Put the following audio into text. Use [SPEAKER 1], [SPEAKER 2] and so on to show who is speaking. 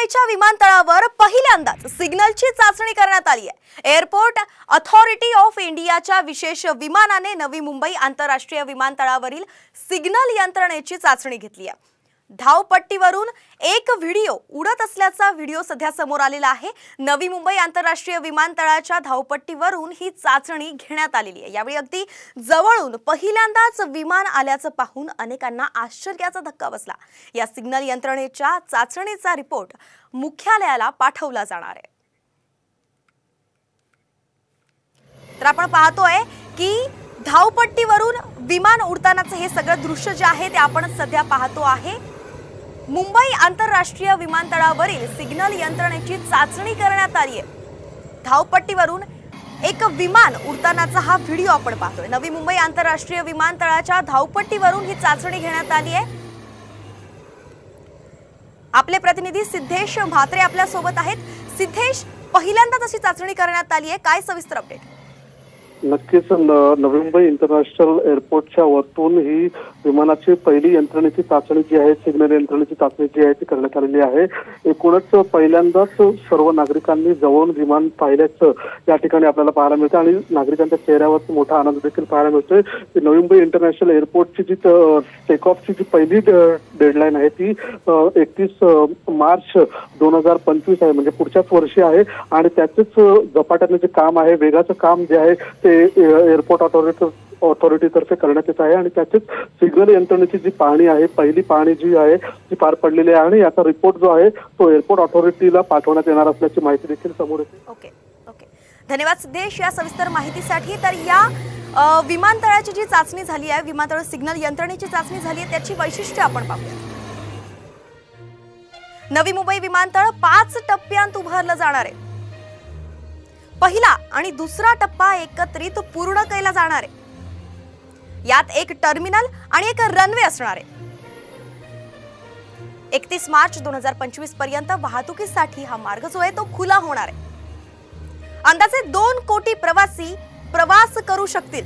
[SPEAKER 1] मुंबईच्या विमानतळावर पहिल्यांदाच सिग्नलची चाचणी करण्यात आली आहे। एअरपोर्ट अथॉरिटी ऑफ इंडियाच्या विशेष विमानाने नवी मुंबई आंतरराष्ट्रीय विमानतळावरील सिग्नल यंत्रणेची चाचणी घेतली आहे। धावपट्टीवरून एक व्हिडिओ उडत असल्याचा व्हिडिओ सध्या समोर आलेला आहे। नवी मुंबई आंतरराष्ट्रीय विमानतळाच्या धावपट्टीवरून ही चाचणी घेण्यात आलेली आहे। यावेळी अगदी जवळून पहिल्यांदाच विमान आल्याचं पाहून अनेकांना आश्चर्याचा धक्का बसला। या सिग्नल यंत्रणेच्या चाचणीचा रिपोर्ट मुख्यालयाला पाठवला जाणार आहे। तर आपण पाहतोय की धावपट्टीवरून विमान उडतानाचे हे सगळं दृश्य जे आहे ते आपण सध्या पाहतो आहे। मुंबई आंतरराष्ट्रीय विमानतळावरील सिग्नल यंत्रणेची चाचणी करण्यात आली आहे। धावपट्टीवरून एक विमान उडतानाचा हा व्हिडिओ आपण पाहतोय। नवी मुंबई आंतरराष्ट्रीय विमानतळाच्या धावपट्टीवरून ही चाचणी घेण्यात आली आहे। आपले प्रतिनिधी सिद्धेश म्हात्रे आपल्या सोबत आहेत। सिद्धेश, पहिल्यांदा तशी चाचणी करण्यात आली आहे, काय सविस्तर अपडेट?
[SPEAKER 2] नक्कीच नवी मुंबई इंटरनॅशनल एअरपोर्टच्या वरतून ही विमानाची पहिली यंत्रणेची चाचणी जी आहे, सिग्नल यंत्रणेची चाचणी जी आहे ती करण्यात आलेली आहे। एकूणच पहिल्यांदाच सर्व नागरिकांनी जवळून विमान पाहिल्याचं या ठिकाणी आपल्याला पाहायला मिळतं आणि नागरिकांच्या चेहऱ्यावर मोठा आनंद देखील पाहायला मिळतोय। नवी मुंबई इंटरनॅशनल एअरपोर्टची जी टेक ऑफची जी पहिली डेडलाईन आहे ती 31 मार्च 2025 आहे, म्हणजे पुढच्याच वर्षी आहे आणि त्याचेच झपाट्याने जे काम आहे, वेगाचं काम जे आहे ते एअरपोर्ट अथॉरिटीतर्फे करण्यात येत आहे आणि त्याचेच सिग्नल यंत्रणेची जी पाहणी आहे, पहिली पाहणी जी आहे ती पार पडलेली आहे आणि याचा रिपोर्ट जो आहे तो एअरपोर्ट अथॉरिटीला पाठवण्यात येणार असल्याची माहिती देखील समोर येते।
[SPEAKER 1] ओके, धन्यवाद सिद्धेश या सविस्तर माहितीसाठी। तर या विमानतळाची जी चाचणी झाली आहे, विमानतळ सिग्नल यंत्रणेची चाचणी झाली आहे, त्याची वैशिष्ट्ये आपण पाहूया। नवी मुंबई विमानतळ 5 टप्प्यांत उभारलं जाणार आहे। पहिला आणि दुसरा टप्पा एकत्रित पूर्ण केला जाणार आहे। यात एक टर्मिनल आणि एक रनवे असणार आहे। 31 मार्च 2025 पर्यंत वाहतुकीसाठी हा मार्ग जो आहे तो खुला होणार आहे। अंदाजे 2 कोटी प्रवासी प्रवास करू शकतील।